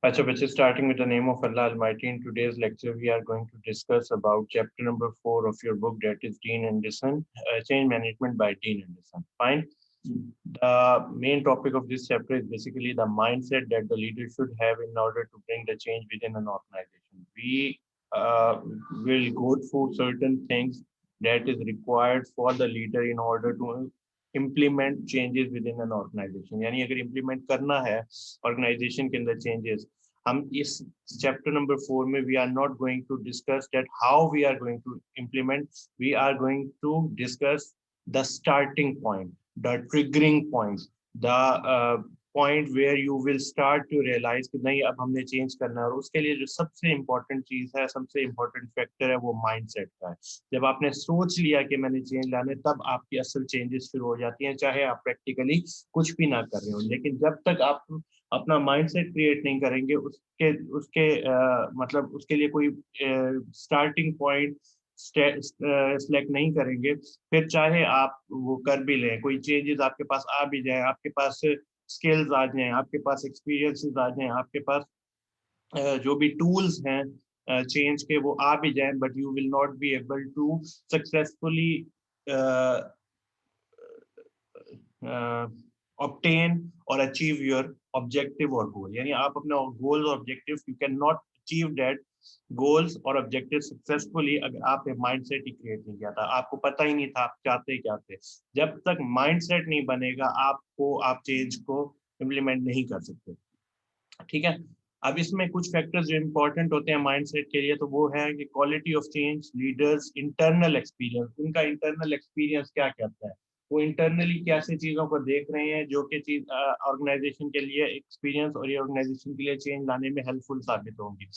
Acha Bache, starting with the name of Allah Almighty, in today's lecture, we are going to discuss about chapter number 4 of your book, that is Dean Anderson, Change Management by Dean Anderson. Fine. The main topic of this chapter is basically the mindset that the leader should have in order to bring the change within an organization. We will go through certain things that is required for the leader in order to implement changes within an organization. यानी अगर implement करना है organization के अंदर changes, हम इस chapter number 4 में we are not going to discuss that how we are going to implement. We are going to discuss the starting point, the triggering points, the point where you will start to realize कि नहीं अब हमने change करना है, और उसके लिए जो सबसे इम्पोर्टेंट चीज है, सबसे इम्पोर्टेंट फैक्टर है, वो माइंडसेट का है। जब आपने सोच लिया कि मैंने चेंज लाने, तब आपकी असल चेंजेस शुरू हो जाती हैं, चाहे आप प्रैक्टिकली कुछ भी ना कर रहे हो। लेकिन जब तक आप अपना माइंडसेट क्रिएट नहीं करेंगे, उसके उसके मतलब उसके लिए कोई स्टार्टिंग पॉइंट सिलेक्ट नहीं करेंगे, फिर चाहे आप वो कर भी लें, कोई चेंजेस आपके पास आ भी जाए, आपके पास स्किल्स आ जाएं, आपके पास एक्सपीरियंसेस आ जाएं, आपके पास जो भी टूल्स हैं चेंज के वो आ भी जाएं, but you will not be able to successfully obtain or achieve your objective or goal। यानी आप अपना goals और objectives, you cannot achieve that goals और objectives successfully अगर आपने mindset ही create नहीं किया था, आपको पता ही नहीं था आप चाहते क्या थे। जब तक mindset नहीं बनेगा, आप change को implement नहीं कर सकते। ठीक है। अब इसमें कुछ फैक्टर्स जो इंपॉर्टेंट होते हैं माइंडसेट के लिए, तो वो है कि quality of change, leaders internal experience, उनका इंटरनल एक्सपीरियंस क्या कहता है, वो इंटरनली कैसे चीजों को देख रहे हैं जो कि चीज ऑर्गेनाइजेशन के लिए एक्सपीरियंस और ये ऑर्गेनाइजेशन के लिए चेंज लाने में हेल्पफुल साबित होंगी।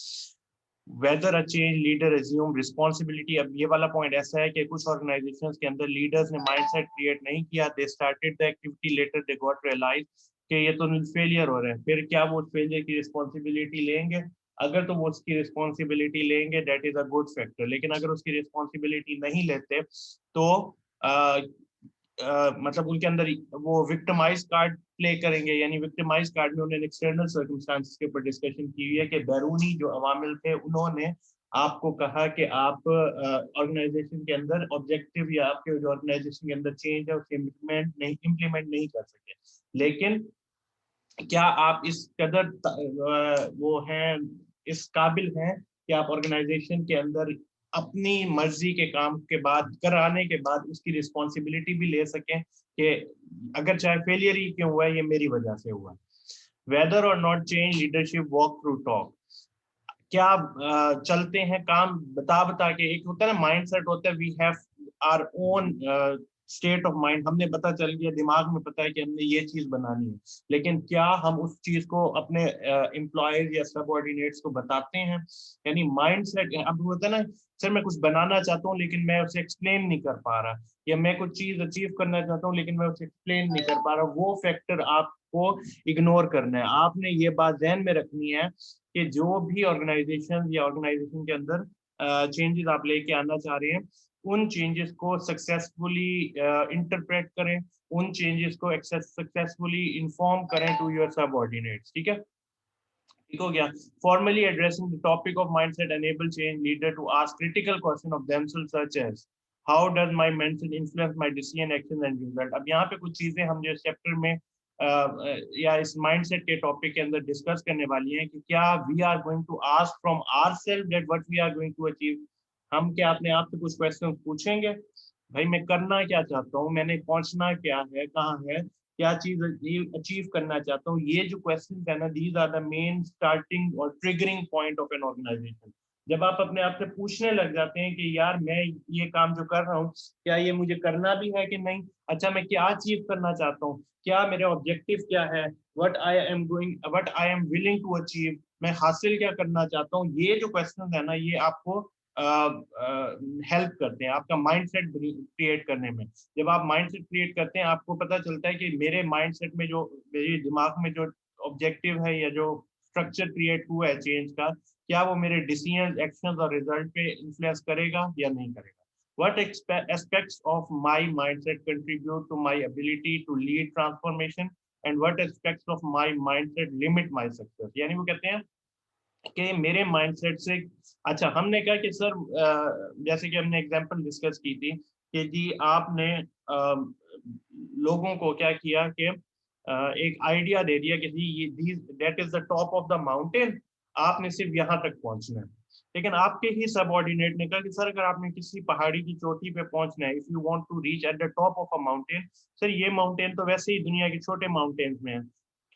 वेदर अ चेंज लीडर एज्यूम रिस्पॉन्सिबिलिटी। अब ये वाला पॉइंट ऐसा है कि कुछ ऑर्गेनाइजेशंस के अंदर लीडर्स ने माइंडसेट क्रिएट नहीं किया, they started the activity, later they got realize कि ये तो फेलियर हो रहे हैं, फिर क्या वो फेलियर की रिस्पॉन्सिबिलिटी लेंगे? अगर तो वो उसकी रिस्पॉन्सिबिलिटी लेंगे, that is a good factor. लेकिन अगर उसकी रिस्पॉन्सिबिलिटी नहीं लेते, तो मतलब उनके अंदर वो विक्टिमाइज कार्ड प्ले करेंगे। यानी विक्टिमाइज कार्ड में उन्होंने एक्सटर्नल सर्कमस्टांसेस के ऊपर डिस्कशन की हुई है कि बैरूनी जो अवामिल थे, उन्होंने आपको कहा कि आप ऑर्गेनाइजेशन के अंदर ऑब्जेक्टिव या आपके जो ऑर्गेनाइजेशन के अंदर चेंज है उसके इम्प्लीमेंट नहीं कर सके। लेकिन क्या आप इस कदर वो हैं, इस काबिल हैं कि आप ऑर्गेनाइजेशन के अंदर अपनी मर्जी के काम के बाद कराने के बाद उसकी रिस्पॉन्सिबिलिटी भी ले सकें कि अगर चाहे फेलियर ही क्यों हुआ है, ये मेरी वजह से हुआ। वेदर और not change leadership walk through talk. क्या चलते हैं काम बता बता के, एक होता है ना माइंडसेट होता है, we have our own state of mind, हमने पता चल गया, दिमाग में पता है कि हमने ये चीज बनानी है, लेकिन क्या हम उस चीज को अपने एम्प्लॉयज या सबऑर्डिनेट्स को बताते हैं? यानी माइंडसेट अब होता है ना, सर मैं कुछ बनाना चाहता हूँ लेकिन मैं उसे एक्सप्लेन नहीं कर पा रहा, या मैं कुछ चीज अचीव करना चाहता हूँ लेकिन मैं उसे एक्सप्लेन नहीं कर पा रहा, वो फैक्टर आपको इग्नोर करना है। आपने ये बात ध्यान में रखनी है कि जो भी ऑर्गेनाइजेशन या ऑर्गेनाइजेशन के अंदर चेंजेस आप लेके आना चाह रहे हैं, उन चेंजेस को सक्सेसफुली इंटरप्रेट करें, उन चेंजेस को सक्सेसफुली इन्फॉर्म करें टू योर सबऑर्डिनेट्स। ठीक है, ठीक हो गया। Formally addressing the topic of mindset enable change leader to ask critical question of themselves such as how does my mindset influence my decision action and result. अब यहाँ पे कुछ चीजें हम जो इस चैप्टर में या इस माइंडसेट के टॉपिक के अंदर डिस्कस करने वाली हैं कि क्या we are going to ask from ourself that what we are going to achieve. हम क्या अपने आप से कुछ क्वेश्चन पूछेंगे, भाई मैं करना क्या चाहता हूँ, मैंने पहुंचना क्या है, कहाँ है, क्या चीज अचीव करना चाहता हूँ। ये जो क्वेश्चन है ना, these are the main starting और triggering point of an organisation. जब आप अपने आप से पूछने लग जाते हैं कि यार मैं ये काम जो कर रहा हूँ, क्या ये मुझे करना भी है कि नहीं, अच्छा मैं क्या अचीव करना चाहता हूँ, क्या मेरे ऑब्जेक्टिव क्या है, what I am willing to achieve, मैं हासिल क्या करना चाहता हूँ। ये जो क्वेश्चन है ना, ये आपको हेल्प करते हैं आपका माइंडसेट क्रिएट करने में। जब आप माइंडसेट क्रिएट करते हैं, आपको पता चलता है कि मेरे माइंडसेट में जो, मेरे दिमाग में जो ऑब्जेक्टिव है या जो स्ट्रक्चर क्रिएट हुआ है चेंज का, क्या वो मेरे डिसीजन, एक्शंस और रिजल्ट पे इन्फ्लुएंस करेगा या नहीं करेगा। What aspects of my mindset contribute to my ability to lead transformation? and what aspects of my mindset limit my success. यानी वो कहते हैं कि मेरे माइंडसेट से, अच्छा हमने कहा कि सर जैसे कि हमने एग्जांपल डिस्कस की थी कि जी आपने लोगों को क्या किया कि एक आइडिया दे दिया कि जी that is the top of the mountain, आपने सिर्फ यहाँ तक पहुंचना है। लेकिन आपके ही सबऑर्डिनेट ने कहा कि सर अगर आपने किसी पहाड़ी की चोटी पे पहुंचना है, if you want to reach at the top of a mountain, sir ये माउंटेन तो वैसे ही दुनिया के छोटे माउंटेन्स में है,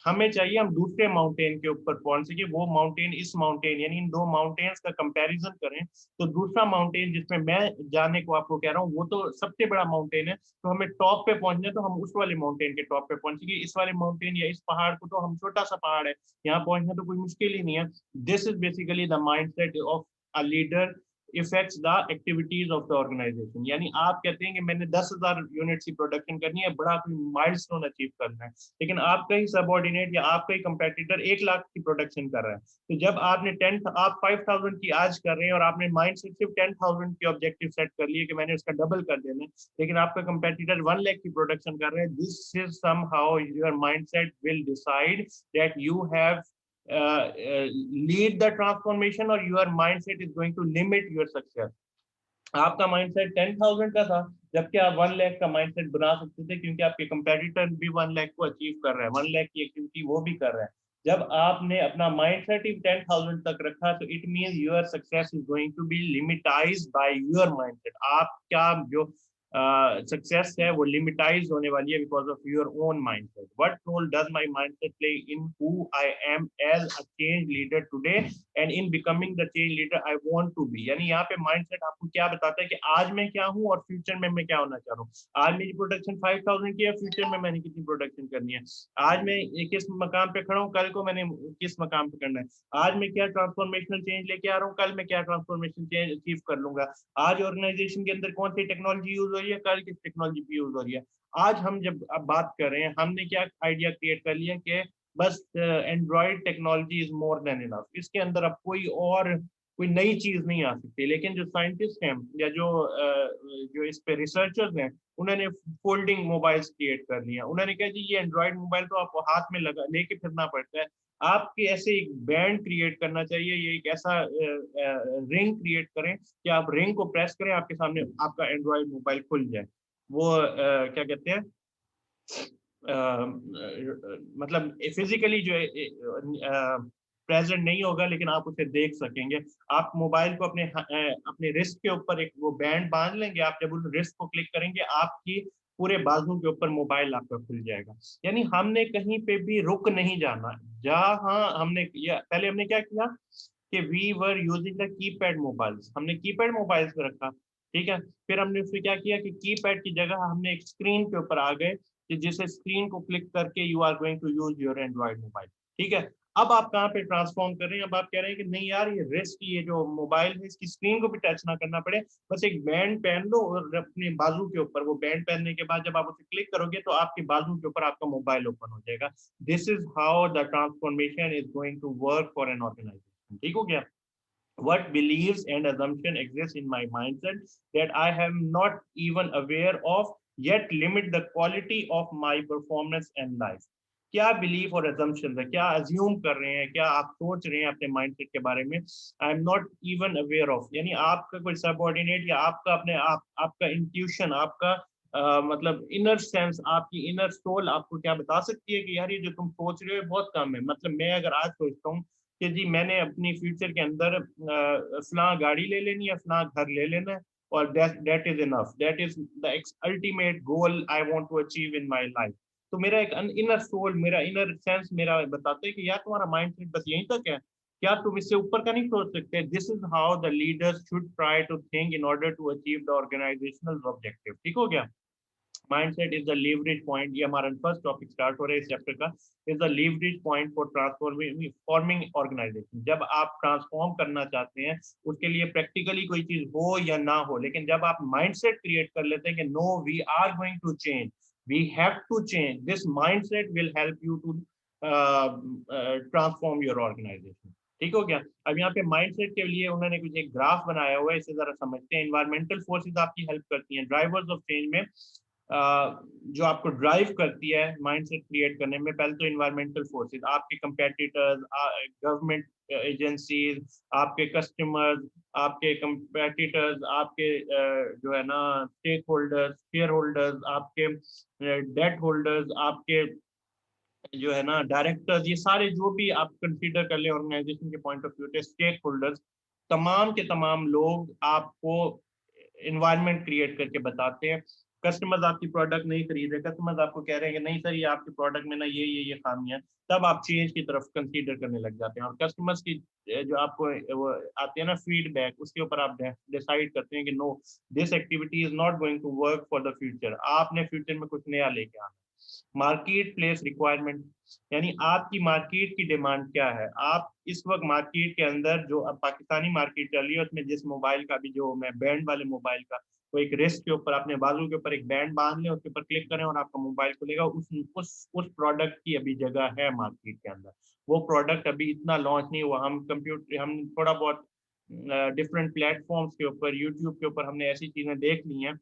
हमें चाहिए हम दूसरे माउंटेन के ऊपर पहुंच सके, वो माउंटेन इस माउंटेन, यानी इन दो माउंटेन्स का कंपैरिजन करें तो दूसरा माउंटेन जिसमें मैं जाने को आपको कह रहा हूँ वो तो सबसे बड़ा माउंटेन है, तो हमें टॉप पे पहुंचना है तो हम उस वाले माउंटेन के टॉप पे पहुंचेंगे, इस वाले माउंटेन या इस पहाड़ को तो हम छोटा सा पहाड़ है, यहाँ पहुंचना तो कोई मुश्किल ही नहीं है। This is basically the mindset of a leader affects the activities of the organisation. यानी आप कहते हैं कि मैंने 10,000 यूनिट्स की प्रोडक्शन करनी है, बड़ा कोई माइलस्टोन अचीव करना है, लेकिन आपका ही सबऑर्डिनेट या आपका ही कंपेटिटर 1 लाख की प्रोडक्शन कर रहा है, तो जब आपने 5,000 की आज कर रहे हैं और आपने माइंड से सिर्फ 10,000 के ऑब्जेक्टिव सेट कर लिए कि मैंने उसका डबल कर देना है, लेकिन आपका कंपेटिटर 1 लाख की प्रोडक्शन कर रहे हैं, this is somehow your mindset will decide that you have lead the transformation or your mindset is going to limit your success। आपका माइंडसेट 10,000 का था, जबकि आप 1 लाख का माइंडसेट बना सकते थे, क्योंकि आपके कंपेटिटर भी 1 लाख को अचीव कर रहे हैं, 1 लाख की एक्टिविटी वो भी कर रहे हैं। जब आपने अपना माइंडसेट ही 10,000 तक रखा तो it means your success is going to be limitised by your mindset. आपका जो सक्सेस है वो लिमिटाइज होने वाली है because of your own mindset. What role does my mindset play in who I am as a change leader today and in becoming the change leader I want to be. यानी यहाँ पे mindset आपको क्या बताता है कि आज मैं क्या हूँ और फ्यूचर में मैं क्या होना चाह रहा हूँ। आज मेरी प्रोडक्शन 5,000 की है, फ्यूचर में मैंने कितनी प्रोडक्शन करनी है, आज मैं किस मकाम पे खड़ा हूँ, कल को मैंने किस मकाम पे करना है, आज मैं क्या ट्रांसफॉर्मेशनल चेंज लेके आ रहा हूँ, कल मैं क्या ट्रांसफॉर्मेशन चेंज अचीव कर लूंगा, आज ऑर्गेनाइजेशन के अंदर कौन सी टेक्नोलॉजी यूज हो रही है, कल किस टेक्नोलॉजी की यूज हो रही है। आज हम जब अब बात कर रहे हैं, हमने क्या आइडिया क्रिएट कर लिया कि बस Android technology is more than enough, इसके अंदर अब कोई नई चीज नहीं आ सकती। लेकिन जो साइंटिस्ट हैं या जो इस पे रिसर्चर्स हैं, उन्होंने फोल्डिंग मोबाइल्स क्रिएट कर लिया, उन्होंने कहा जी ये एंड्रॉइड मोबाइल तो आपको हाथ में लगा लेके फिरना पड़ता है, आपके ऐसे एक बैंड क्रिएट करना चाहिए, ये एक ऐसा रिंग क्रिएट करें कि आप रिंग को प्रेस करें, आपके सामने आपका एंड्रॉइड मोबाइल खुल जाए। वो क्या कहते हैं, मतलब फिजिकली जो प्रेजेंट नहीं होगा लेकिन आप उसे देख सकेंगे। आप मोबाइल को अपने रिस्ट के ऊपर एक वो बैंड बांध लेंगे, आप जब उस रिस्ट को क्लिक करेंगे आपकी पूरे बाजू के ऊपर मोबाइल आपका खुल जाएगा। यानी हमने कहीं पे भी रुक नहीं जाना, जहां हमने पहले हमने क्या किया कि we were using the keypad mobiles, हमने कीपैड मोबाइल्स पे रखा, ठीक है, फिर हमने उसमें क्या किया कि कीपैड की जगह हमने एक स्क्रीन के ऊपर आ गए कि जिसे स्क्रीन को क्लिक करके you are going to use your Android mobile, ठीक है। अब आप कहाँ पे ट्रांसफॉर्म कर रहे हैं, अब आप कह रहे हैं कि नहीं यार ये रिस्ट ये जो मोबाइल है इसकी स्क्रीन को भी टच ना करना पड़े, बस एक बैंड पहन लो और अपने बाजू के ऊपर, वो बैंड पहनने के बाद जब आप उसे क्लिक करोगे तो आपके बाजू के ऊपर आपका मोबाइल ओपन हो जाएगा। This is how the transformation is going to work for an organisation. ठीक हो गया। What beliefs and assumption exist in my mindset that I am not even aware of yet limit the quality of my performance and life। क्या belief और assumptions है, क्या assume कर रहे हैं, क्या आप सोच रहे हैं अपने माइंडसेट के बारे में, I am not even aware of, यानी आपका कोई सबऑर्डिनेट या आपका अपने आपका इंट्यूशन, आपका मतलब इनर सेंस, आपकी इनर सोल आपको क्या बता सकती है कि यार ये जो तुम सोच रहे हो बहुत कम है। मतलब मैं अगर आज सोचता हूँ कि जी मैंने अपनी फ्यूचर के अंदर फलां गाड़ी ले लेनी है, फलां घर ले लेना है, और that is enough, that is the ultimate goal I want to achieve in my life. तो मेरा एक इनर सोल, मेरा इनर सेंस मेरा बताता है कि यार तुम्हारा माइंड सेट बस यहीं तक है, क्या तुम इससे ऊपर का नहीं सोच सकते। This is how the leaders should try to think in order to achieve the organisational objective. ठीक हो गया। Mindset is the leverage point, ये हमारा फर्स्ट टॉपिक स्टार्ट हो रहा है इस चैप्टर का, is the leverage point for transforming organisation. जब आप ट्रांसफॉर्म करना चाहते हैं उसके लिए प्रैक्टिकली कोई चीज हो या ना हो, लेकिन जब आप माइंडसेट क्रिएट कर लेते हैं कि no we are going to change, we have to change, this mindset will help you to transform your organisation. ठीक हो गया। अब यहाँ पे माइंडसेट के लिए उन्होंने कुछ एक ग्राफ बनाया हुआ है, इसे जरा समझते हैं। एनवायरमेंटल फोर्सेस आपकी हेल्प करती हैं ड्राइवर्स ऑफ चेंज में। जो आपको ड्राइव करती है माइंडसेट क्रिएट करने में, पहले तो इन्वायरमेंटल फोर्सेस, आपके कंपेटिटर्स, गवर्नमेंट एजेंसीज, आपके कस्टमर्स, आपके कंपेटिटर्स, आपके जो है ना स्टेक होल्डर्स, शेयर होल्डर्स, आपके डेट होल्डर्स, आपके जो है ना डायरेक्टर्स, ये सारे जो भी आप कंसीडर कर ले ऑर्गेनाइजेशन के पॉइंट ऑफ व्यू से स्टेक होल्डर्स, तमाम के तमाम लोग आपको इन्वायरमेंट क्रिएट करके बताते हैं। कस्टमर्स आपकी प्रोडक्ट नहीं खरीद रहे, कस्टमर्स आपको कह रहे हैं कि नहीं सर ये आपके प्रोडक्ट में ना ये खामियां, तब आप चेंज की तरफ कंसीडर करने लग जाते हैं। और कस्टमर्स की जो आपको वो आते हैं ना फीडबैक, उसके ऊपर आप डिसाइड करते हैं कि no, this activity is not going to work for the future, आपने फ्यूचर में कुछ नया लेके आना। मार्केट प्लेस रिक्वायरमेंट, यानी आपकी मार्केट की डिमांड क्या है। आप इस वक्त मार्केट के अंदर जो अब पाकिस्तानी मार्केट चल रही है उसमें जिस मोबाइल का भी जो मैं बैंड वाले मोबाइल का, वो एक रिस्ट के ऊपर अपने बाजू के ऊपर एक बैंड बांध लें, उसके ऊपर क्लिक करें और आपका मोबाइल खुलेगा, उस प्रोडक्ट की अभी जगह है मार्केट के अंदर। वो प्रोडक्ट अभी इतना लॉन्च नहीं हुआ। हम थोड़ा बहुत डिफरेंट प्लेटफॉर्म्स के ऊपर, यूट्यूब के ऊपर हमने ऐसी चीजें देख ली हैं,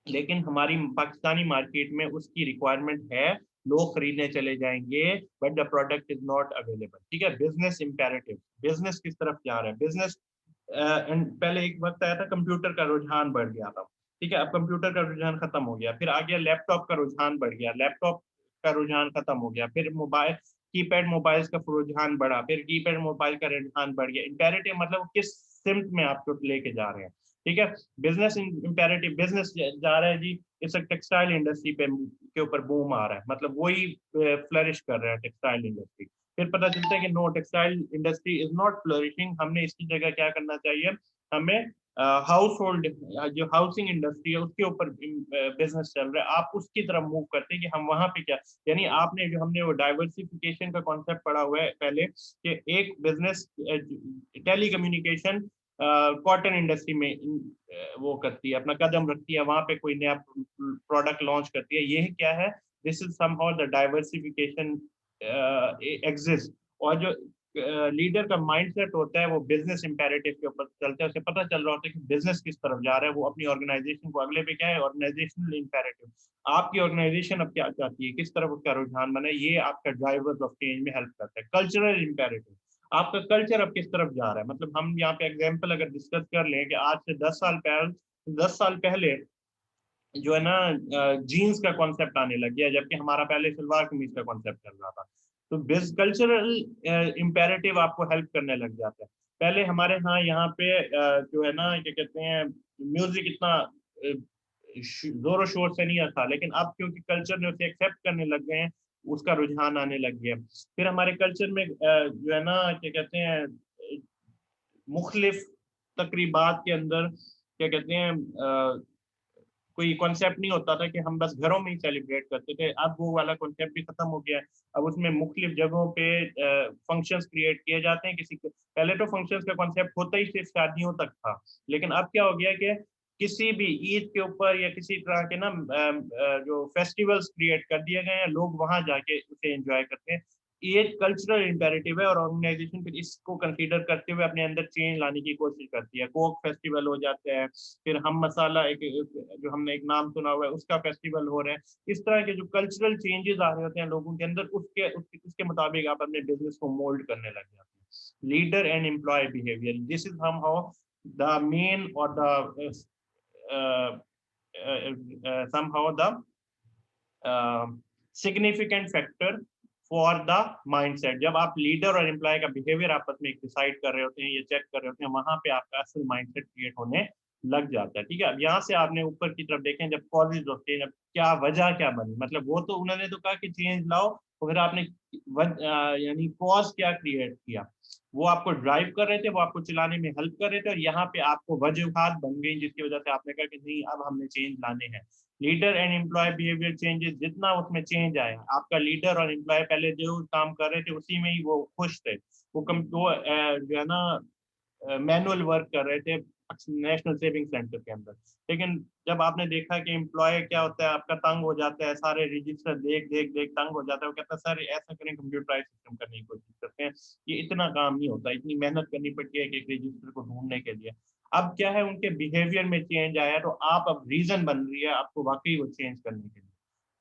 लेकिन हमारी पाकिस्तानी मार्केट में उसकी रिक्वायरमेंट है, लोग खरीदने चले जाएंगे, but the product is not available. ठीक है, बिजनेस इंपेरेटिव, बिजनेस किस तरफ जा रहा है, बिजनेस एंड पहले एक वक्त आया था कंप्यूटर का रुझान बढ़ गया था। ठीक है, अब कंप्यूटर का रुझान खत्म हो गया, फिर आ गया लैपटॉप का रुझान बढ़ गया, लैपटॉप का रुझान खत्म हो गया, फिर मोबाइल कीपैड मोबाइल्स का रुझान बढ़ा, फिर कीपैड मोबाइल का रुझान बढ़ गया। इंपेरेटिव मतलब किस सिम्त में आपको लेके जा रहे हैं। ठीक है, बिजनेस इंपेरेटिव, बिजनेस जा रहा है जी, इस टेक्सटाइल इंडस्ट्री पे के ऊपर बूम आ रहा है, मतलब वही फ्लरिश कर रहा है टेक्सटाइल इंडस्ट्री। फिर पता चलता है कि no, textile industry is not flourishing, हमने इसकी जगह क्या करना चाहिए, हमें हाउस होल्ड जो हाउसिंग इंडस्ट्री है उसके ऊपर बिजनेस चल रहा है, आप उसकी तरफ मूव करते हैं कि हम वहां पे क्या, यानी आपने जो हमने वो डाइवर्सिफिकेशन का कॉन्सेप्ट पढ़ा हुआ है पहले, कि एक business telecommunication cotton industry में वो करती है, अपना कदम रखती है, वहां पे कोई नया प्रोडक्ट लॉन्च करती है, ये क्या है, this is somehow the diversification exist. और जो लीडर का माइंडसेट होता है वो बिजनेस इंपेरेटिव के ऊपर चलता है, उसे पता चल रहा होता है कि बिजनेस किस तरफ जा रहा है, वो अपनी ऑर्गेनाइजेशन को अगले पे क्या है, ऑर्गेनाइजेशनल इंपेरेटिव, आपकी ऑर्गेनाइजेशन अब क्या चाहती है, किस तरफ उसका रुझान बने, ये आपका ड्राइवर ऑफ चेंज में हेल्प करता है। कल्चरल इंपेरेटिव, आपका कल्चर अब किस तरफ जा रहा है, मतलब हम यहाँ पे एग्जाम्पल अगर डिस्कस कर लें कि आज से 10 साल पहले जो है ना जीन्स का कॉन्सेप्ट आने लग गया, जबकि हमारा पहले सलवार कमीज का कॉन्सेप्ट चल रहा था। तो बिज कल्चरल इम्पेरेटिव आपको हेल्प करने लग जाता है। पहले हमारे यहाँ पे जो है ना क्या कहते हैं, म्यूजिक इतना जोरों शोर से नहीं आता, लेकिन अब क्योंकि कल्चर ने उसे एक्सेप्ट करने लग गए हैं, उसका रुझान आने लग गया। फिर हमारे कल्चर में जो है ना क्या कहते हैं, मुख्तलिफ तकरीबात के अंदर क्या कहते हैं, कोई कॉन्सेप्ट नहीं होता था कि हम बस घरों में ही सेलिब्रेट करते थे, अब वो वाला कॉन्सेप्ट भी खत्म हो गया है। अब उसमें मुख्तलिफ जगहों पे फंक्शंस क्रिएट किए जाते हैं, पहले तो फंक्शंस का कॉन्सेप्ट होता ही सिर्फ शादियों तक था, लेकिन अब क्या हो गया कि किसी भी ईद के ऊपर या किसी तरह के ना जो फेस्टिवल्स क्रिएट कर दिए गए हैं, लोग वहां जाके उसे एंजॉय करते हैं। ये कल्चरल इंपेरेटिव है, और ऑर्गेनाइजेशन फिर इसको कंसीडर करते हुए अपने अंदर चेंज लाने की कोशिश करती है। कोक फेस्टिवल हो जाता है, फिर हम मसाला जो हमने एक नाम सुना हुआ है उसका फेस्टिवल हो रहा है। इस तरह के जो कल्चरल चेंजेस आ रहे होते हैं लोगों के अंदर, उसके मुताबिक आप अपने बिजनेस को मोल्ड करने लग जाते हैं। Leader and employee behaviour, this is hmm how the main or the somehow the significant factor for the mindset. जब आप लीडर और एम्प्लॉय का बिहेवियर आपस में डिसाइड कर रहे होते हैं, ये चेक कर रहे होते हैं, वहां पे आपका असल माइंडसेट क्रिएट होने लग जाता है। ठीक है, अब यहाँ से आपने ऊपर की तरफ देखें, जब कॉजेज होते हैं, जब क्या वजह क्या बनी, मतलब वो तो उन्होंने तो कहा कि चेंज लाओ, तो फिर आपने यानी कॉज क्या क्रिएट किया, वो आपको ड्राइव कर रहे थे, वो आपको चलाने में हेल्प कर रहे थे, और यहाँ पे आपको वजूहात बन गई जिसकी वजह से आपने कहा कि नहीं अब हमने चेंज लाने हैं। Leader and employee behaviour changes, जितना उसमें चेंज आया, आपका लीडर और एम्प्लॉय पहले जो काम कर रहे थे उसी में ही वो खुश थे, वो जो है ना मैनुअल वर्क कर रहे थे नेशनल सेविंग सेंटर के अंदर। लेकिन जब आपने देखा कि एम्प्लॉय क्या होता है, आपका तंग हो जाता है, सारे रजिस्टर देख देख देख तंग हो जाता है, वो कहता है सर ऐसा करें, कंप्यूटराइज सिस्टम करने की कोशिश करते सकते हैं। ये इतना काम नहीं होता, इतनी मेहनत करनी पड़ती है एक रजिस्टर को ढूंढने के लिए। अब क्या है, उनके बिहेवियर में चेंज आया, तो आप अब रीजन बन रही है आपको वाकई वो चेंज करने के लिए।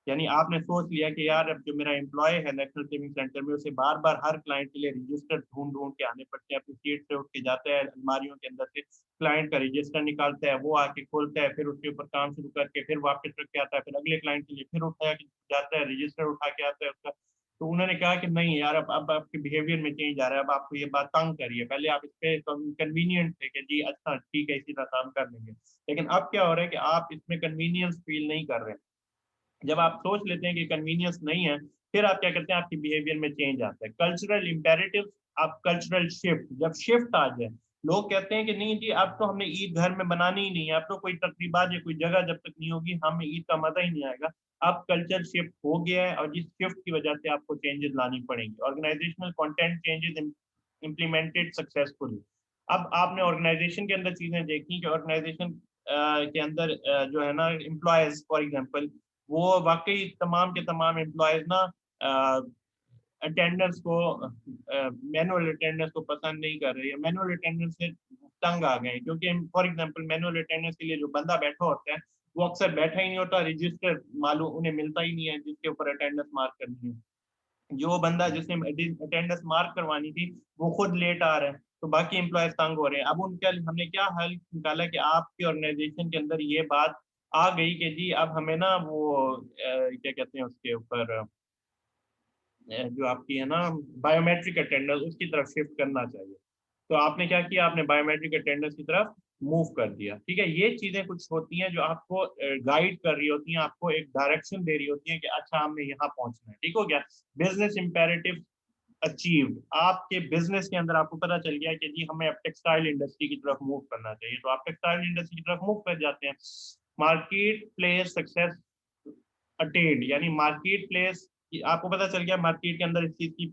यानी आपने सोच लिया कि यार अब जो मेरा एम्प्लॉय है नेशनल सेविंग सेंटर में, उसे बार बार हर क्लाइंट के लिए रजिस्टर ढूंढ ढूंढ के आने पड़ते हैं, अपनी सीट से उठ के जाता है अलमारियों के अंदर से क्लाइंट का रजिस्टर निकालता है, वो आके खोलता है, फिर उसके ऊपर काम शुरू करके फिर वापस रख के आता है, फिर अगले क्लाइंट के लिए फिर उठाया जाता है, रजिस्टर उठा के आता है उसका। तो उन्होंने कहा कि नहीं यार, अब आपके बिहेवियर में चेंज आ रहा है, अब आपको ये बात तंग करिए, पहले आप इस पे कन्वीनियंट थे कि जी अच्छा ठीक है इसी तरह काम कर लेंगे, लेकिन अब क्या हो रहा है कि आप इसमें कन्वीनियंस फील नहीं कर रहे। जब आप सोच लेते हैं कि कन्वीनियंस नहीं है, फिर आप क्या करते हैं, आपकी बिहेवियर में चेंज आता है। कल्चरल इम्पेरेटिव, आप कल्चरल शिफ्ट, जब शिफ्ट आ जाए, लोग कहते हैं कि नहीं जी अब तो हमने ईद घर में बनानी ही नहीं है, अब तो कोई तकरीबात या कोई जगह जब तक नहीं होगी हमें ईद का मजा ही नहीं आएगा। अब कल्चर शिफ्ट हो गया है और जिस शिफ्ट की वजह से आपको चेंजेस लानी पड़ेंगी। Organisational content changes implemented successfully. अब आपने ऑर्गेनाइजेशन के अंदर चीजें देखी कि ऑर्गेनाइजेशन के अंदर जो है ना एम्प्लॉयज फॉर एग्जांपल, वो वाकई तमाम के तमाम एम्प्लॉयज ना अटेंडेंस को, मैनुअल अटेंडेंस को पसंद नहीं कर रही है, मैनुअल अटेंडेंस से तंग आ गए, क्योंकि फॉर एग्जांपल मैनुअल अटेंडेंस के लिए जो बंदा बैठा होता है वो अक्सर बैठा ही नहीं होता, रजिस्टर मालूम उन्हें मिलता ही नहीं है जिसके ऊपर अटेंडेंस मार्क करनी है। जो बंदा जिसने अटेंडेंस मार्क करवानी थी वो खुद लेट आ रहा है, तो बाकी एम्प्लॉयज तंग हो रहे हैं। अब उनका हमने क्या हल निकाला कि आपकी ऑर्गेनाइजेशन के अंदर ये बात आ गई कि जी अब हमें ना वो क्या कहते हैं उसके ऊपर जो आपकी है ना बायोमेट्रिक अटेंडेंस, उसकी तरफ शिफ्ट करना चाहिए। तो आपने क्या किया, आपने बायोमेट्रिक अटेंडेंस की तरफ मूव कर दिया। ठीक है, ये चीजें कुछ होती हैं जो आपको गाइड कर रही होती हैं, आपको एक डायरेक्शन दे रही होती है कि अच्छा हमने यहाँ पहुंचना है। ठीक हो गया, बिजनेस इंपेरेटिव अचीव्ड। आपके बिजनेस के अंदर आपको पता चल गया कि जी हमें अब टेक्सटाइल इंडस्ट्री की तरफ मूव करना चाहिए, तो आप टेक्सटाइल इंडस्ट्री की तरफ मूव कर जाते हैं। मार्केट प्लेस सक्सेस अटेन्ड, यानी मार्केट प्लेस, आपको पता चल गया मार्केट के अंदर इस चीज की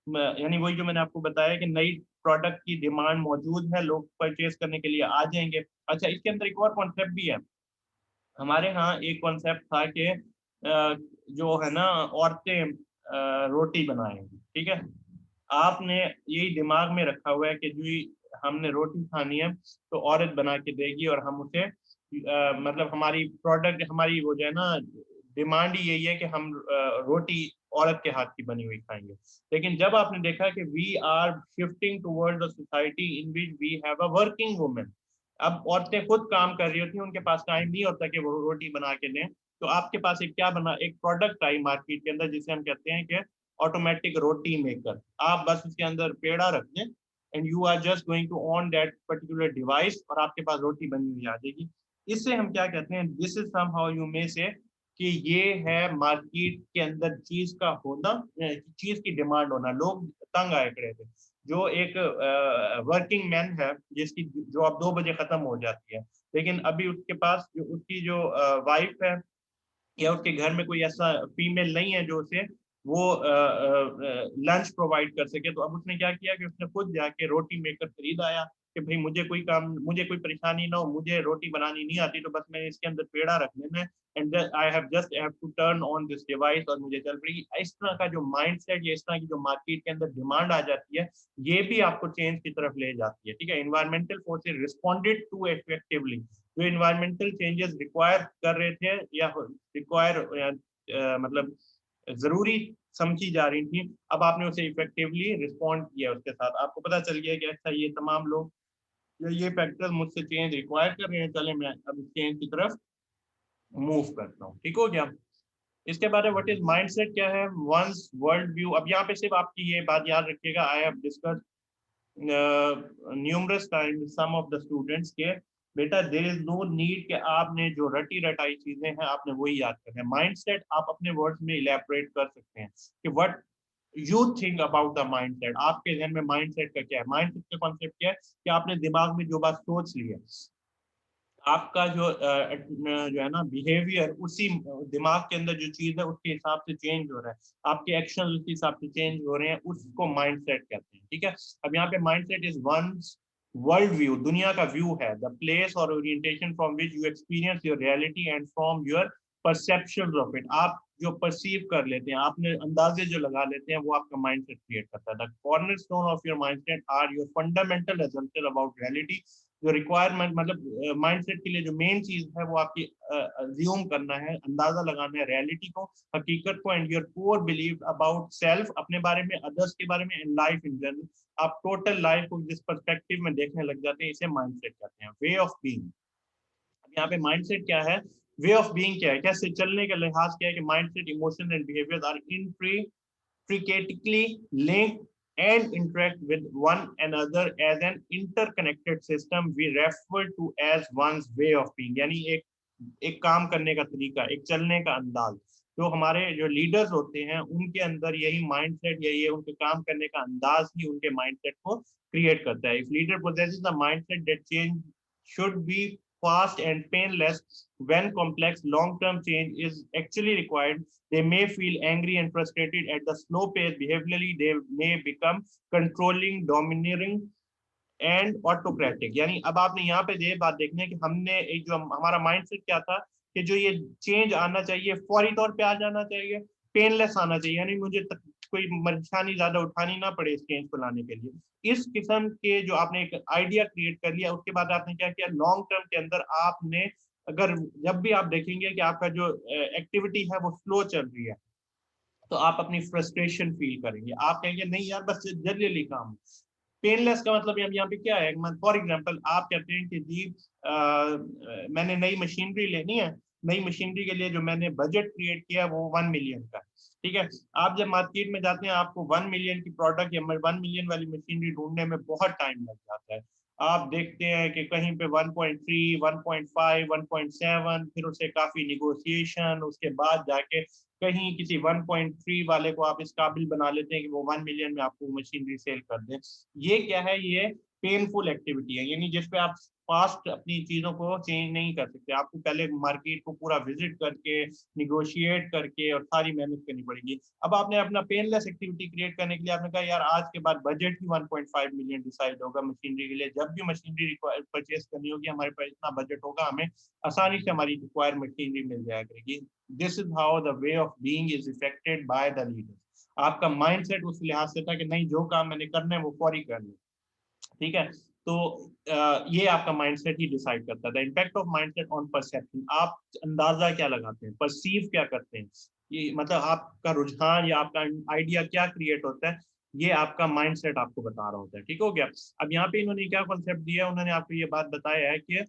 यानी वही जो मैंने आपको बताया कि नई प्रोडक्ट की डिमांड मौजूद है, लोग परचेज करने के लिए आ जाएंगे। अच्छा, इसके अंदर एक और कॉन्सेप्ट भी है। हमारे यहाँ एक कॉन्सेप्ट था कि जो है ना औरतें रोटी बनाएंगी। ठीक है, आपने यही दिमाग में रखा हुआ है कि जो हमने रोटी खानी है तो औरत बना के देगी और हम उसे मतलब हमारी प्रोडक्ट, हमारी वो जो है ना डिमांड ही यही है कि हम रोटी औरत के हाथ की बनी हुई खाएंगे। लेकिन जब आपने देखा कि we are shifting towards a society in which we have a working women, अब औरतें खुद काम कर रही होती हैं, उनके पास टाइम नहीं होता कि वो रोटी बना के दें, तो आपके पास एक क्या बना, एक प्रोडक्ट आई मार्केट के अंदर जिसे हम कहते हैं कि ऑटोमेटिक रोटी मेकर। आप बस उसके अंदर पेड़ा रख दें and you are just going to on that particular device और आपके पास रोटी बनी हुई आ जाएगी। इससे हम क्या कहते हैं, this is somehow you may say कि ये है मार्केट के अंदर चीज का होना, चीज की डिमांड होना। लोग तंग आए खड़े थे। जो एक वर्किंग मैन है जिसकी जॉब 2 बजे खत्म हो जाती है, लेकिन अभी उसके पास जो उसकी जो वाइफ है या उसके घर में कोई ऐसा फीमेल नहीं है जो उसे वो लंच प्रोवाइड कर सके, तो अब उसने क्या किया कि उसने खुद जाके रोटी मेकर खरीद आया कि भाई मुझे कोई काम, मुझे कोई परेशानी ना हो, मुझे रोटी बनानी नहीं आती, तो बस मैंने इसके अंदर पेड़ा रख देना है and I have just have to turn on this device और मुझे चल पड़ेगी। इस तरह का जो माइंडसेट या इस तरह की जो मार्केट के अंदर डिमांड आ जाती है, ये भी आपको चेंज की तरफ ले जाती है। ठीक है, environmental forces responded to effectively, जो इन्वायरमेंटल चेंजेस रिक्वायर कर रहे थे या रिक्वायर मतलब जरूरी समझी जा रही थी, अब आपने उसे इफेक्टिवली रिस्पॉन्ड किया उसके साथ। आपको पता चल गया कि अच्छा ये तमाम लोग ये फैक्टर्स मुझसे चेंज रिक्वायर कर रहे हैं, चले मैं अब चेंज की तरफ मूव करता हूँ। ठीक हो गया, इसके बारे में व्हाट इज माइंडसेट क्या है, वंस वर्ल्ड व्यू। अब यहाँ पे सिर्फ आपकी ये बात याद रखिएगा, I have discuss numerous time some of the students के बेटा देयर इज नो नीड कि आपने जो रटी रटाई चीजें हैं आपने वही याद करना है। माइंडसेट आप अपने वर्ड्स में इलैबोरेट कर सकते हैं कि what you think about the mindset. आपके जहन में माइंडसेट का क्या है, माइंडसेट का कॉन्सेप्ट क्या है कि आपने दिमाग में जो बात सोच ली है, आपका जो है ना बिहेवियर उसी दिमाग के अंदर जो चीज है उसके हिसाब से चेंज हो रहा है, आपके एक्शन उसी हिसाब से चेंज हो रहे हैं, उसको माइंडसेट कहते हैं। ठीक है, अब यहाँ पे mindset is one world view, दुनिया का व्यू है, द प्लेस और orientation from which you experience your reality and from your perception of it. आप जो परसीव कर लेते हैं, आपने अंदाजे जो लगा लेते हैं, वो आपका माइंडसेट क्रिएट करता है। The cornerstone of your mindset are your fundamental assumption about reality. जो रिक्वायरमेंट मतलब माइंडसेट के लिए जो मेन चीज है वो आपकी अज्यूम करना है, अंदाजा लगाना है रियलिटी को, हकीकत को, and your core believe about self, अपने बारे में, अदर्स के बारे में, एंड लाइफ इन जनरल। आप टोटल लाइफ को जिस पर्सपेक्टिव में देखने लग जाते हैं, इसे माइंडसेट कहते हैं। वे ऑफ बीइंग, यहाँ पे माइंडसेट क्या है, वे ऑफ बीइंग क्या है, कैसे चलने का लिहाज क्या है कि mindset, emotion and behaviour are intricately linked and interact with one another as an interconnected system we refer to as one's way of being। यानी एक काम करने का तरीका, एक चलने का अंदाज। जो हमारे जो लीडर्स होते हैं उनके अंदर यही माइंडसेट, यही है, उनके काम करने का अंदाज ही उनके माइंडसेट को क्रिएट करता है। If leader possesses a mindset that change should be fast and painless, when complex long-term change is actually required, they may feel angry and frustrated at the slow pace। Behaviorally they may become controlling, domineering and autocratic. यानी अब आपने यहाँ पे ये बात देखनी है कि हमने एक जो हमारा माइंडसेट क्या था कि जो ये चेंज आना चाहिए फौरी तौर पे आ जाना चाहिए, पेनलेस आना चाहिए, यानी मुझे कोई परेशानी ज्यादा उठानी ना पड़े इस चेंज को लाने के लिए। इस किस्म के जो आपने एक आइडिया क्रिएट कर लिया, उसके बाद आपने क्या किया, लॉन्ग टर्म के अंदर आपने, अगर जब भी आप देखेंगे कि आपका जो एक्टिविटी है वो स्लो चल रही है, तो आप अपनी फ्रस्ट्रेशन फील करेंगे, आप कहेंगे नहीं यार बस जल्दी जल्दी काम। पेनलेस का मतलब यहाँ पे क्या है, फॉर एग्जांपल आप कहते हैं कि जी मैंने नई मशीनरी लेनी है, नई मशीनरी के लिए जो मैंने बजट क्रिएट किया है वो 1 मिलियन का, ठीक है। आप जब मार्केट में जाते हैं, आपको 1 मिलियन की प्रोडक्ट या 1 मिलियन वाली मशीनरी ढूंढने में बहुत टाइम लग जाता है। आप देखते हैं कि कहीं पे 1.3, 1.5, 1.7, फिर उससे काफी निगोशिएशन, उसके बाद जाके कहीं किसी 1.3 वाले को आप इस काबिल बना लेते हैं कि वो 1 मिलियन में आपको मशीनरी सेल कर दे। ये क्या है, ये पेनफुल एक्टिविटी है, यानी जिसपे आप फास्ट अपनी चीजों को चेंज नहीं कर सकते। आपको पहले मार्केट को पूरा विजिट करके, निगोशिएट करके और सारी मेहनत करनी पड़ेगी। अब आपने अपना पेनलेस एक्टिविटी क्रिएट करने के लिए आपने कहा यार आज के बाद बजट ही 1.5 मिलियन डिसाइड होगा मशीनरी के लिए। जब भी मशीनरी परचेज करनी होगी, हमारे पास इतना बजट होगा, हमें आसानी से हमारी रिक्वायर मशीनरी मिल जाया करेगी। This is how the way of being is affected by the leaders. आपका माइंडसेट उस लिहाज से था कि नहीं, जो काम मैंने करना है वो फौरी करना है, ठीक है। तो ये आपका माइंडसेट ही डिसाइड करता है। The impact of mindset on perception, आप अंदाजा क्या लगाते हैं, परसीव क्या करते हैं, ये मतलब आपका रुझान या आपका आइडिया क्या क्रिएट होता है, ये आपका माइंडसेट आपको बता रहा होता है, ठीक हो गया। अब यहाँ पे इन्होंने क्या कॉन्सेप्ट दिया है, उन्होंने आपको ये बात बताया है कि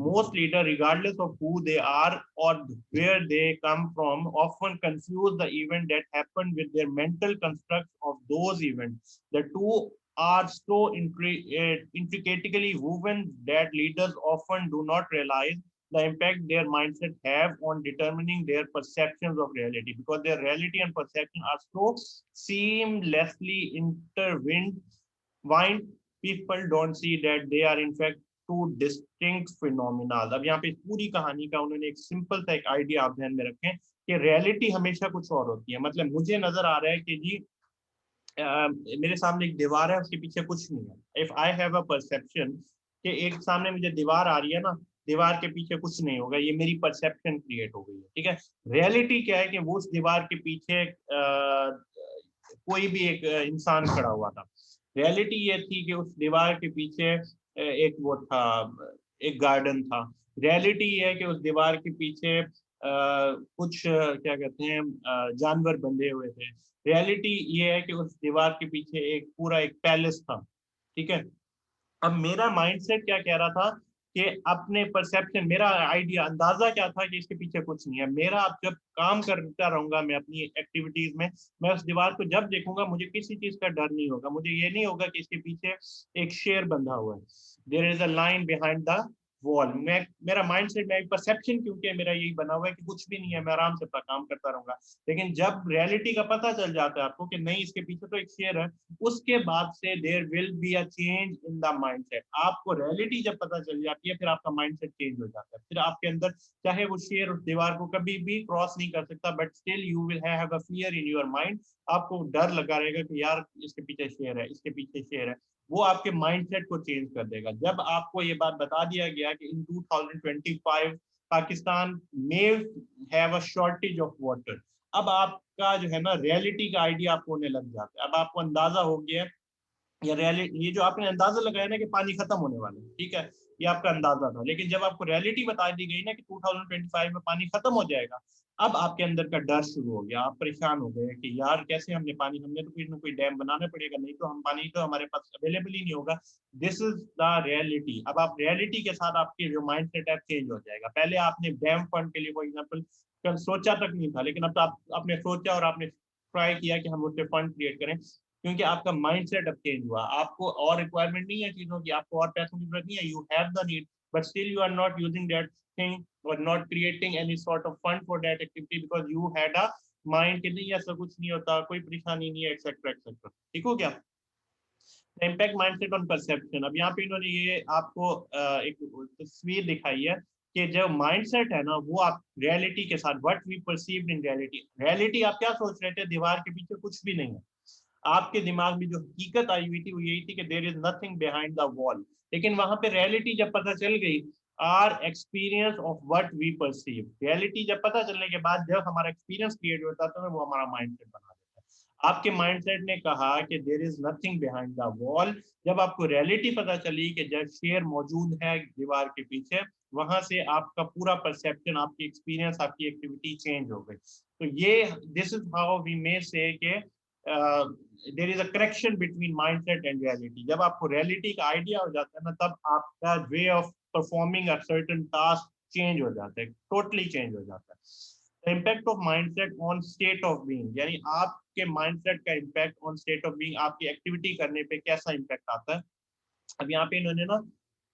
most leader regardless of who they are और where they come from often confuse the event that happened with their mental construct of those event. The two are so intricately woven that leaders often do not realize the impact their mindset have on determining their perceptions of reality, because their reality and perception are so seamlessly intertwined, people don't see that they are in fact two distinct phenomena। अब यहाँ पे पूरी कहानी का उन्होंने एक simple सा एक आइडिया आप ध्यान में रखें कि रियलिटी हमेशा कुछ और होती है। मतलब मुझे नजर आ रहा है कि जी मेरे सामने एक दीवार है, उसके पीछे कुछ नहीं है। If I have a perception कि एक सामने मुझे दीवार आ रही है ना, दीवार के पीछे कुछ नहीं होगा, ये मेरी परसेप्शन क्रिएट हो गई है, ठीक है। रियलिटी क्या है कि वो उस दीवार के पीछे कोई भी एक इंसान खड़ा हुआ था। रियलिटी ये थी कि उस दीवार के पीछे एक वो था, एक गार्डन था। रियलिटी ये है कि उस दीवार के पीछे कुछ क्या कहते हैं जानवर बंधे हुए थे। रियलिटी ये है कि उस दीवार के पीछे एक पूरा एक पैलेस था, ठीक है। अब मेरा माइंडसेट क्या कह रहा था कि अपने परसेप्शन, मेरा आइडिया, अंदाजा क्या था कि इसके पीछे कुछ नहीं है। मेरा अब जब काम करता रहूंगा मैं अपनी एक्टिविटीज में, मैं उस दीवार को जब देखूंगा मुझे किसी चीज का डर नहीं होगा। मुझे ये नहीं होगा कि इसके पीछे एक शेर बंधा हुआ है, there is a lion behind the wall. मैं, मेरा माइंडसेट, मेरा परसेप्शन क्योंकि मेरा यही बना हुआ है कि कुछ भी नहीं है, मैं आराम से अपना काम करता रहूंगा। लेकिन जब रियलिटी का पता चल जाता है आपको कि नहीं, इसके पीछे तो एक शेर है, उसके बाद से there will be a change in the mindset. आपको रियलिटी जब पता चल जाती है, फिर आपका माइंडसेट चेंज हो जाता है। फिर आपके अंदर, चाहे वो शेर उस दीवार को कभी भी क्रॉस नहीं कर सकता, but still you will have a fear in your mind. आपको डर लगा रहेगा कि यार इसके पीछे शेर है, इसके पीछे शेर है। वो आपके माइंडसेट को चेंज कर देगा। जब आपको ये बात बता दिया गया कि इन 2025 पाकिस्तान में have a shortage of water, अब आपका जो है ना रियलिटी का आइडिया आपको होने लग जाता है। अब आपको अंदाजा हो गया है, या रियलिटी, ये जो आपने अंदाजा लगाया ना कि पानी खत्म होने वाला है, ठीक है, ये आपका अंदाजा था, लेकिन जब आपको रियलिटी बता दी गई ना कि 2025 में पानी खत्म हो जाएगा, अब आपके अंदर का डर शुरू हो गया, आप परेशान हो गए कि यार कैसे हमने पानी, हमने तो कोई ना कोई डैम बनाना पड़ेगा, नहीं तो हम पानी तो हमारे पास अवेलेबल ही नहीं होगा। This is the reality. अब आप रियलिटी के साथ आपके जो माइंड सेट है चेंज हो जाएगा। पहले आपने डैम फंड के लिए फॉर एग्जाम्पल सोचा तक नहीं था, लेकिन अब तो आपने सोचा और आपने ट्राई किया कि हम उससे फंड क्रिएट करें, क्योंकि आपका माइंडसेट अब चेंज हुआ। आपको और रिक्वायरमेंट नहीं है चीजों की, आपको और पैसों की जरूरत नहीं है, you have the need, but still you are not using that thing और not creating any sort of fund for that activity because you had a mind कि नहीं ऐसा कुछ नहीं होता, कोई परेशानी नहीं है, एक्सेट्रा एक्सेट्रा। ठीक हो गया? Impact mindset on perception. अब यहाँ पे इन्होंने ये आपको एक तस्वीर दिखाई है कि जो माइंडसेट है ना वो आप रियलिटी के साथ, what we perceived in reality, reality आप क्या सोच रहे थे, दीवार के पीछे कुछ भी नहीं है। आपके दिमाग में जो हकीकत आई हुई थी वो यही थी कि there is nothing behind the wall, लेकिन वहां पे रियलिटी जब पता चल गई, our experience of what we perceive, reality जब पता चलने के बाद जब हमारा एक्सपीरियंस क्रिएट होता है तो वो हमारा माइंडसेट बना देता है। आपके माइंडसेट ने कहा कि there is nothing behind the wall. जब आपको रियलिटी पता चली कि जब शेर मौजूद है दीवार के पीछे, वहां से आपका पूरा परसेप्शन, आपकी एक्सपीरियंस, आपकी एक्टिविटी चेंज हो गई। तो ये this is how we may say के there is a connection between mindset and reality. जब आपको रियलिटी का आइडिया हो जाता है ना, तब आपका way of performing a certain task change हो जाता है, टोटली चेंज हो जाता है। Impact of mindset on state of being, यानी आपके माइंडसेट का impact on state of being, आपकी एक्टिविटी करने पे कैसा इम्पैक्ट आता है। अब यहाँ पे इन्होंने ना,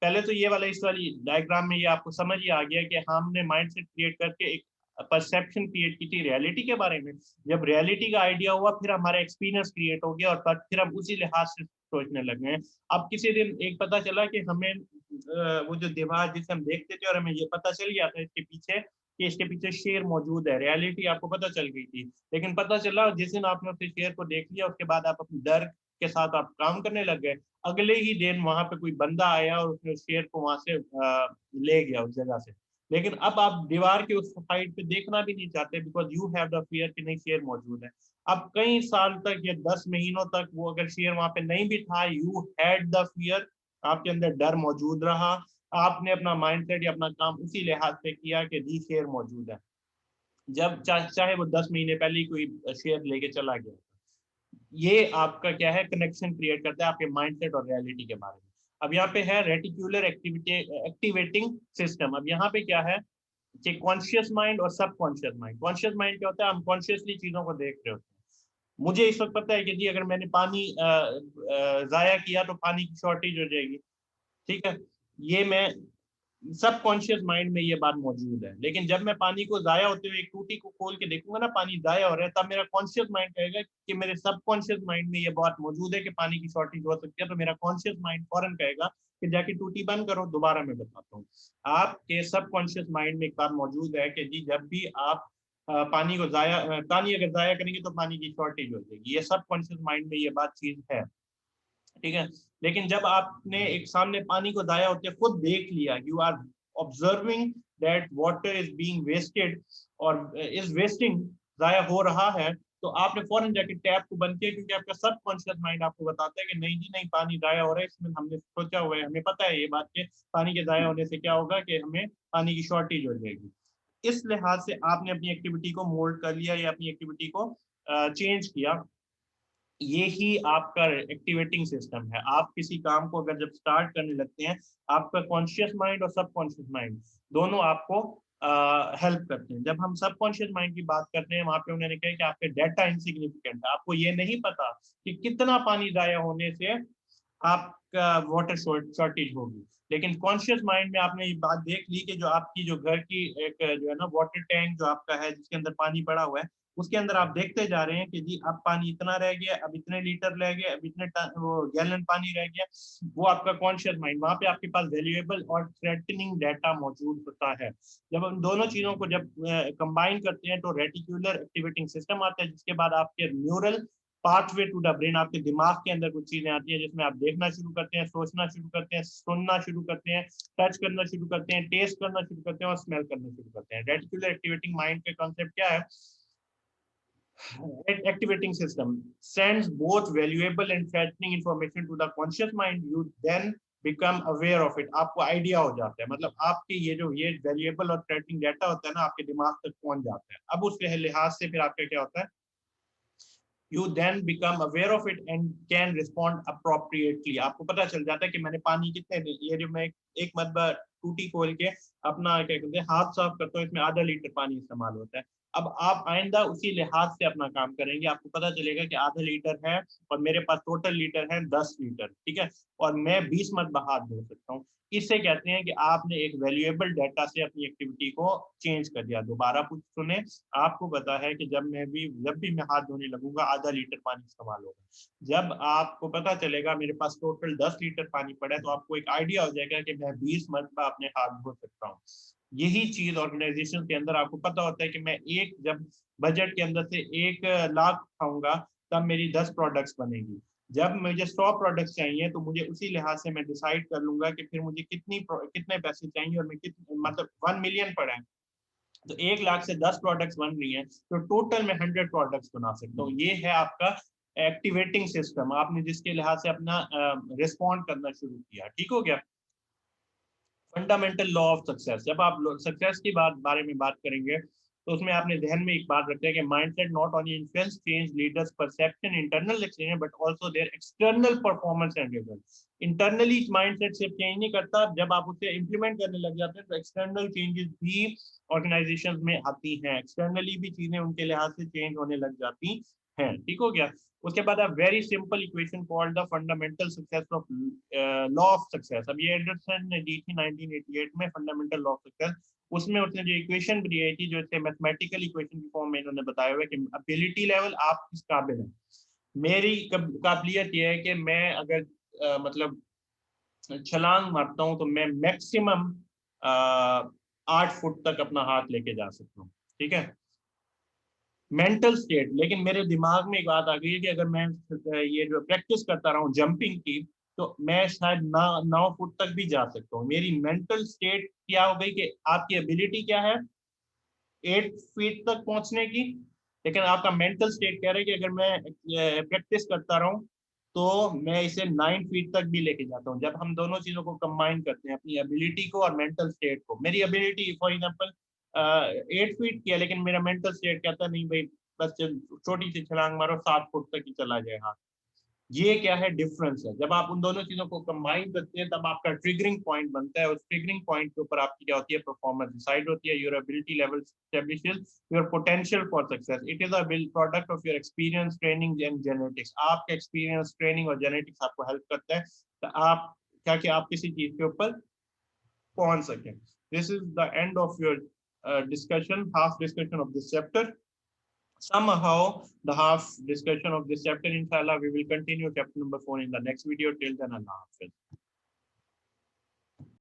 पहले तो ये वाला, इस वाली डायग्राम में ये आपको समझ ही आ गया कि हमने माइंडसेट क्रिएट करके एक परसेप्शन क्रिएट की थी रियलिटी के बारे में। जब रियलिटी का आइडिया हुआ फिर हमारा एक्सपीरियंस क्रिएट हो गया और फिर हम उसी लिहाज से सोचने लगे हैं। अब किसी दिन एक पता चला कि हमें वो जो दीवार जिसे हम देखते थे और हमें ये पता चल गया था इसके पीछे कि इसके पीछे शेर मौजूद है, रियलिटी आपको पता चल गई थी, लेकिन पता चला जिस दिन आपने उस शेर को देख लिया उसके बाद आप अपने डर के साथ आप काम करने लग गए। अगले ही दिन वहां पे कोई बंदा आया और उसने उस शेर को वहां से ले गया उस जगह से। लेकिन अब आप दीवार के उस साइड पे देखना भी नहीं चाहते because you have the fear कि नहीं शेर मौजूद है। अब कई साल तक या 10 महीनों तक वो अगर शेर वहां पे नहीं भी था, यू हैड द फियर, आपके अंदर डर मौजूद रहा। आपने अपना माइंडसेट या अपना काम उसी लिहाज से किया कि जी शेर मौजूद है, जब चाहे वो 10 महीने पहले ही कोई शेयर लेके चला गया। ये आपका क्या है, कनेक्शन क्रिएट करता है आपके माइंडसेट और रियलिटी के बारे में। अब यहाँ पे है रेटिकुलर एक्टिविटी एक्टिवेटिंग सिस्टम। अब यहाँ पे क्या है कि कॉन्शियस माइंड और सबकॉन्शियस माइंड। कॉन्शियस माइंड क्या होता है, हम कॉन्शियसली चीजों को देख रहे होते हैं। मुझे इस वक्त पता है कि जी अगर मैंने पानी जाया किया तो पानी की शॉर्टेज हो जाएगी, ठीक है, ये मैं सब कॉन्शियस माइंड में ये बात मौजूद है। लेकिन जब मैं पानी को जाया होते हुए एक टूटी को खोल के देखूंगा ना, पानी जाया हो रहा है, तब मेरा कॉन्शियस माइंड कहेगा कि मेरे सब कॉन्शियस माइंड में ये बात मौजूद है कि पानी की शॉर्टेज हो सकती है, तो मेरा कॉन्शियस माइंड फौरन कहेगा कि जाके टूटी बंद करो। दोबारा मैं बताता हूँ, आपके सब कॉन्शियस माइंड में एक बात मौजूद है कि जी जब भी आप पानी अगर जाया करेंगे तो पानी की शॉर्टेज हो जाएगी। ये सब कॉन्शियस माइंड में ये बात चीज है, ठीक है। लेकिन जब आपने एक सामने पानी को जाया होते खुद देख लिया, you are observing that water is being wasted और इज वेस्टिंग, जाया हो रहा है, तो आपने फौरन जाके टैप को बंद किया, क्योंकि आपका सबकॉन्शियस माइंड आपको बताता है कि नहीं जी नहीं, पानी जाया हो रहा है, इसमें हमने सोचा हुआ है, हमें पता है ये बात कि पानी के जाया होने से क्या होगा कि हमें पानी की शॉर्टेज हो जाएगी। इस लिहाज से आपने अपनी एक्टिविटी को मोल्ड कर लिया या अपनी एक्टिविटी को चेंज किया। ये ही आपका एक्टिवेटिंग सिस्टम है। आप किसी काम को अगर जब स्टार्ट करने लगते हैं, आपका कॉन्शियस माइंड और सबकॉन्शियस माइंड दोनों आपको हेल्प करते हैं। जब हम सबकॉन्शियस माइंड की बात करते हैं, वहां पे उन्होंने कहा कि आपके डाटा इनसिग्निफिकेंट है, आपको ये नहीं पता कि कितना पानी जाया होने से आपका वाटर शॉर्टेज होगी। लेकिन कॉन्शियस माइंड में आपने ये बात देख ली कि जो आपकी जो घर की एक जो है ना वाटर टैंक जो आपका है जिसके अंदर पानी पड़ा हुआ है, उसके अंदर आप देखते जा रहे हैं कि जी अब पानी इतना रह गया, अब इतने लीटर रह गए, अब इतने वो गैलन पानी रह गया। वो आपका कॉन्शियस माइंड, वहां पे आपके पास वैल्यूएबल और थ्रेटनिंग डाटा मौजूद होता है। जब हम दोनों चीजों को जब कंबाइन करते हैं तो रेटिकुलर एक्टिवेटिंग सिस्टम आता है, जिसके बाद आपके neural pathway to the brain, आपके दिमाग के अंदर कुछ चीजें आती हैं जिसमें आप देखना शुरू करते हैं, सोचना शुरू करते हैं, सुनना शुरू करते हैं, टच करना शुरू करते हैं, टेस्ट करना शुरू करते हैं और स्मेल करना शुरू करते हैं। रेटिकुलर एक्टिवेटिंग माइंड का कॉन्सेप्ट क्या है Activating system sends both valuable and threatening information to the conscious mind. You then become aware of it. आपको आइडिया हो जाता है, मतलब आपके ये वैल्यूएबल और थ्रेटनिंग डाटा होता है ना, आपके दिमाग तक पहुंच जाता है। अब उस लिहाज से फिर आपका क्या होता है, you then become aware of it and can respond appropriately. आपको पता चल जाता है कि मैंने पानी कितने, ये जो मैं एक मरतबा टूटी खोल के अपना क्या कहते हैं हाथ साफ करता हूँ, इसमें आधा लीटर पानी इस्तेमाल होता है। अब आप आइंदा उसी लिहाज से अपना काम करेंगे, आपको पता चलेगा कि आधा लीटर है और मेरे पास टोटल लीटर है 10 लीटर, ठीक है, और मैं 20 मरतबा हाथ धो सकता हूँ। इससे कहते हैं कि आपने एक वैल्यूएबल डाटा से अपनी एक्टिविटी को चेंज कर दिया। दोबारा कुछ सुने, आपको पता है कि जब भी मैं हाथ धोने लगूंगा आधा लीटर पानी इस्तेमाल होगा। जब आपको पता चलेगा मेरे पास टोटल 10 लीटर पानी पड़ा है, तो आपको एक आइडिया हो जाएगा कि मैं 20 मरतबा अपने हाथ धो सकता हूँ। यही चीज ऑर्गेनाइजेशन के अंदर आपको पता होता है कि मैं एक जब बजट के अंदर से 1 लाख खाऊंगा तब मेरी 10 प्रोडक्ट्स बनेगी। जब मुझे 100 प्रोडक्ट्स चाहिए तो मुझे उसी लिहाज से मैं डिसाइड कर लूंगा कि फिर मुझे कितने पैसे चाहिए, और मैं कितने मतलब 1 मिलियन पड़ा है तो 1 लाख से 10 प्रोडक्ट्स बन रही हैं, तो टोटल में 100 प्रोडक्ट्स बना सकता हूँ। ये है आपका एक्टिवेटिंग सिस्टम, आपने जिसके लिहाज से अपना रिस्पॉन्ड करना शुरू किया। ठीक हो गया। फंडामेंटल लॉ ऑफ सक्सेस, जब आप सक्सेस की बारे में बात करेंगे तो उसमें आपने ध्यान में एक बात रखते हैं कि mindset not only influence change leaders perception internal experience but also their external performance and result. Internally mindset सिर्फ चेंज नहीं करता, जब आप उसे इंप्लीमेंट करने लग जाते हैं तो एक्सटर्नल चेंजेस भी ऑर्गेनाइजेशन में आती हैं, एक्सटर्नली भी चीजें उनके लिहाज से चेंज होने लग जाती हैं। ठीक हो गया। उसके बाद very simple equation called the fundamental success of law of success. अब ये एंडरसन ने दी थी 1988 में, फंडामेंटल लॉ ऑफ सक्सेस। उसमें उसने जो इक्वेशन भी दी थी, जो इसे मैथमेटिकल इक्वेशन की फॉर्म में इन्होंने बताया हुआ है कि एबिलिटी लेवल आप किस काबिल हैं। मेरी काबिलियत ये है कि मैं अगर मतलब छलांग मारता हूँ तो मैं मैक्सिमम 8 फुट तक अपना हाथ लेके जा सकता हूँ। ठीक है, मेंटल स्टेट। लेकिन मेरे दिमाग में एक बात आ गई है कि अगर मैं ये जो प्रैक्टिस करता रहा हूँ जंपिंग की, तो मैं शायद 9 फुट तक भी जा सकता हूँ। मेरी मेंटल स्टेट क्या हो गई कि आपकी एबिलिटी क्या है 8 फीट तक पहुंचने की, लेकिन आपका मेंटल स्टेट कह रहा है कि अगर मैं प्रैक्टिस करता रहूं तो मैं इसे 9 फीट तक भी लेके जाता हूँ। जब हम दोनों चीजों को कंबाइन करते हैं, अपनी एबिलिटी को और मेंटल स्टेट को, मेरी एबिलिटी फॉर एग्जांपल 8 फीट की है, लेकिन मेरा मेंटल स्टेट कहता नहीं भाई बस छोटी सी छलांग मारो 7 फुट तक ही चला जाए हाथ। ये क्या है डिफरेंस है। जब आप उन दोनों चीजों को कंबाइन करते हैं तब आपका ट्रिगरिंग पॉइंट बनता है। उस ट्रिगरिंग पॉइंट के ऊपर आपकी क्या होती है, परफॉर्मेंस डिसाइड होती है। Your ability level establishes your potential for success. It is a product of your experience training and genetics. आपका एक्सपीरियंस ट्रेनिंग और जेनेटिक्स आपको हेल्प करता है तो आप क्या कि आप किसी चीज के ऊपर पहुंच सकें। This is the end of your discussion, half discussion of this chapter. Somehow the half discussion of this chapter, inshallah we will continue chapter number 4 in the next video. Till then, Allah Hafiz.